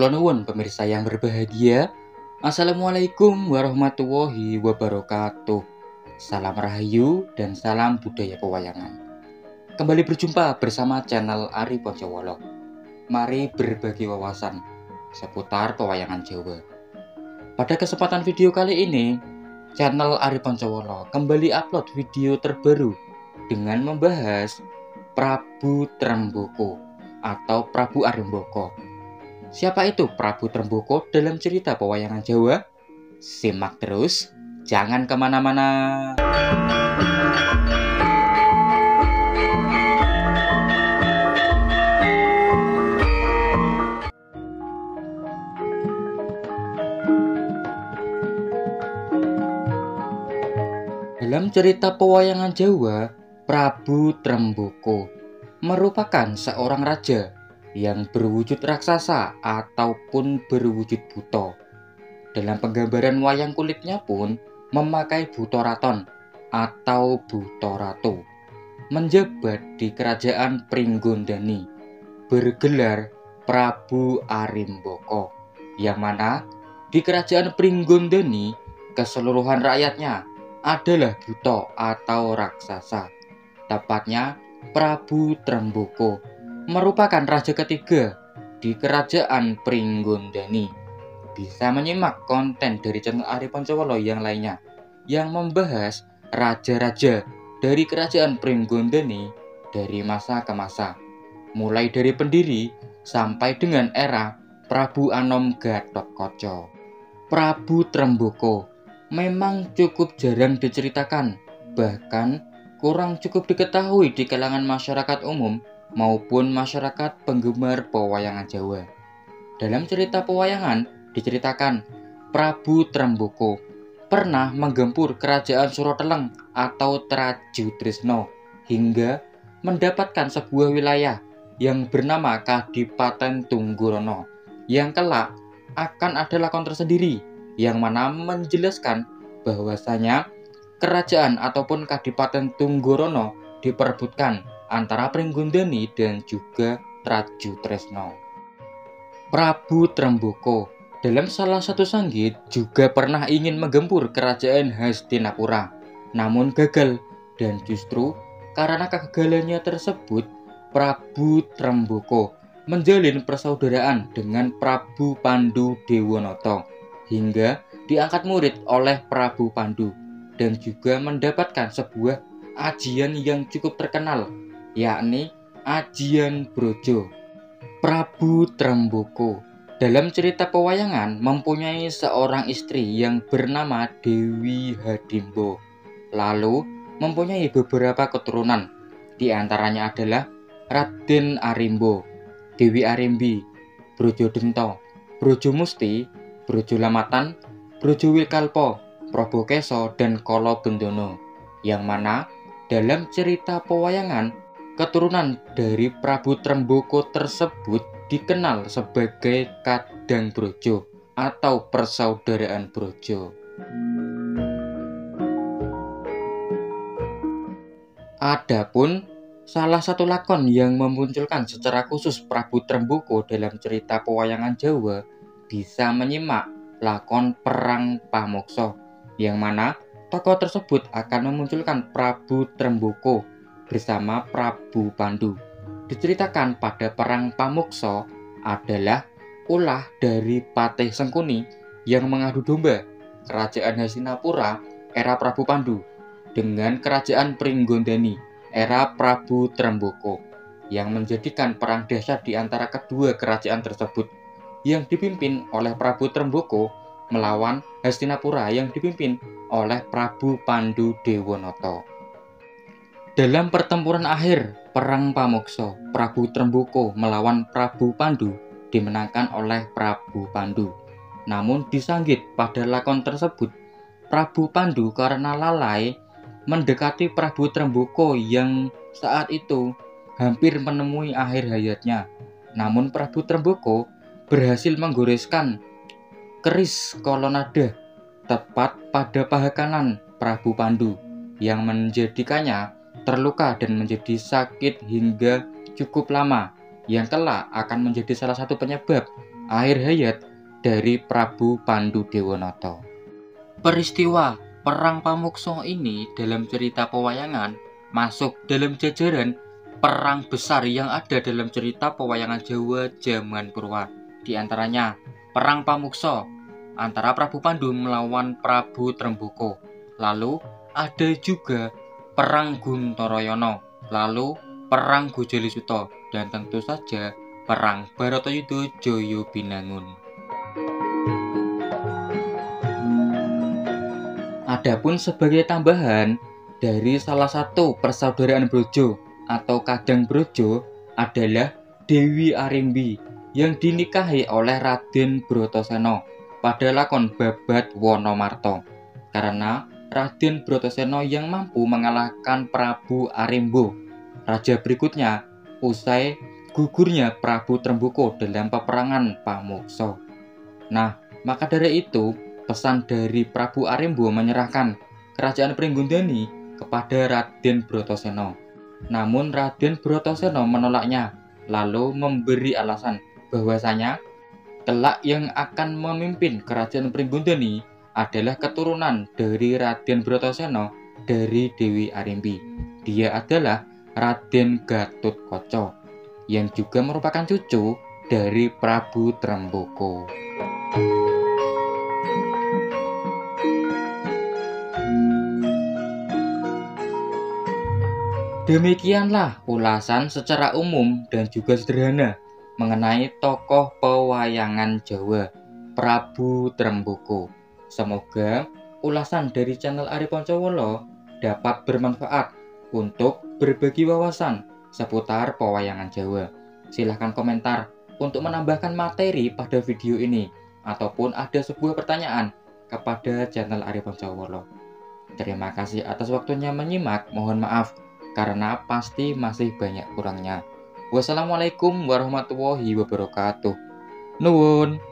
Kula nuwun pemirsa yang berbahagia. Assalamualaikum warahmatullahi wabarakatuh. Salam rahayu dan salam budaya pewayangan. Kembali berjumpa bersama channel Ari Poncowolo. Mari berbagi wawasan seputar pewayangan Jawa. Pada kesempatan video kali ini, channel Ari Poncowolo kembali upload video terbaru dengan membahas Prabu Tremboko atau Prabu Aremboko. Siapa itu Prabu Tremboko dalam cerita pewayangan Jawa? Simak terus, jangan kemana-mana. Dalam cerita pewayangan Jawa, Prabu Tremboko merupakan seorang raja yang berwujud raksasa ataupun berwujud buta. Dalam penggambaran wayang kulitnya pun memakai buta raton atau buta ratu. Menjabat di kerajaan Pringgondani, bergelar Prabu Aremboko, yang mana di kerajaan Pringgondani keseluruhan rakyatnya adalah buta atau raksasa. Tepatnya Prabu Tremboko merupakan raja ketiga di kerajaan Pringgondani. Bisa menyimak konten dari channel Ari Poncowolo yang lainnya yang membahas raja-raja dari kerajaan Pringgondani dari masa ke masa, mulai dari pendiri sampai dengan era Prabu Anom Gatotkaca. Prabu Tremboko memang cukup jarang diceritakan, bahkan kurang cukup diketahui di kalangan masyarakat umum maupun masyarakat penggemar pewayangan Jawa. Dalam cerita pewayangan diceritakan Prabu Tremboko pernah menggempur kerajaan Suroteleng atau Trajutrisno hingga mendapatkan sebuah wilayah yang bernama Kadipaten Tunggorono, yang kelak akan ada lakon tersendiri yang mana menjelaskan bahwasanya kerajaan ataupun Kadipaten Tunggorono diperebutkan antara Pringgondani dan juga Trajutrisno. Prabu Tremboko dalam salah satu sanggit juga pernah ingin menggempur kerajaan Hastinapura, namun gagal, dan justru karena kegagalannya tersebut, Prabu Tremboko menjalin persaudaraan dengan Prabu Pandu Dewanata hingga diangkat murid oleh Prabu Pandu dan juga mendapatkan sebuah ajian yang cukup terkenal, yakni Ajian Brojo. Prabu Tremboko dalam cerita pewayangan mempunyai seorang istri yang bernama Dewi Hadimbo, lalu mempunyai beberapa keturunan, di antaranya adalah Raden Arimbo, Dewi Arimbi, Brojo Dento, Brojo Musti, Brojo Lamatan, Brojo Wilkalpo, Probokeso, dan Kolo Bendono, yang mana dalam cerita pewayangan keturunan dari Prabu Tremboko tersebut dikenal sebagai Kadang Brojo atau persaudaraan Brojo. Adapun salah satu lakon yang memunculkan secara khusus Prabu Tremboko dalam cerita pewayangan Jawa bisa menyimak lakon Perang Pamoksa, yang mana tokoh tersebut akan memunculkan Prabu Tremboko bersama Prabu Pandu. Diceritakan pada Perang Pamoksa adalah ulah dari Patih Sengkuni yang mengadu domba kerajaan Hastinapura era Prabu Pandu dengan kerajaan Pringgondani era Prabu Tremboko, yang menjadikan perang dahsyat di antara kedua kerajaan tersebut yang dipimpin oleh Prabu Tremboko melawan Hastinapura yang dipimpin oleh Prabu Pandu Dewanata. Dalam pertempuran akhir Perang Pamoksa, Prabu Tremboko melawan Prabu Pandu dimenangkan oleh Prabu Pandu. Namun disanggit pada lakon tersebut, Prabu Pandu karena lalai mendekati Prabu Tremboko yang saat itu hampir menemui akhir hayatnya. Namun Prabu Tremboko berhasil menggoreskan keris kolonada tepat pada paha kanan Prabu Pandu, yang menjadikannya terluka dan menjadi sakit hingga cukup lama, yang kelak akan menjadi salah satu penyebab akhir hayat dari Prabu Pandhudewanata. Peristiwa Perang Pamuksa ini dalam cerita pewayangan masuk dalam jajaran perang besar yang ada dalam cerita pewayangan Jawa zaman purwa. Di antaranya Perang Pamuksa antara Prabu Pandu melawan Prabu Tremboko. Lalu ada juga Perang Guntoryono, lalu Perang Gojalisuta, dan tentu saja Perang Baratayuda Jaya Binangun. Adapun sebagai tambahan, dari salah satu persaudaraan Brojo atau Kadang Brojo adalah Dewi Arimbi yang dinikahi oleh Raden Bratasena pada lakon Babat Wonomarto. Karena Raden Bratasena yang mampu mengalahkan Prabu Arimbo, raja berikutnya, usai gugurnya Prabu Tremboko dalam peperangan Pamuksa. Nah, maka dari itu, pesan dari Prabu Arimbo menyerahkan kerajaan Pringgondani kepada Raden Bratasena. Namun Raden Bratasena menolaknya, lalu memberi alasan bahwasanya kelak yang akan memimpin kerajaan Pringgondani adalah keturunan dari Raden Bratasena dari Dewi Arimbi. Dia adalah Raden Gatotkaca yang juga merupakan cucu dari Prabu Tremboko. Demikianlah ulasan secara umum dan juga sederhana mengenai tokoh pewayangan Jawa, Prabu Tremboko. Semoga ulasan dari channel Ari Poncowolo dapat bermanfaat untuk berbagi wawasan seputar pewayangan Jawa. Silahkan komentar untuk menambahkan materi pada video ini, ataupun ada sebuah pertanyaan kepada channel Ari Poncowolo. Terima kasih atas waktunya menyimak, mohon maaf karena pasti masih banyak kurangnya. Wassalamualaikum warahmatullahi wabarakatuh. Nuwun.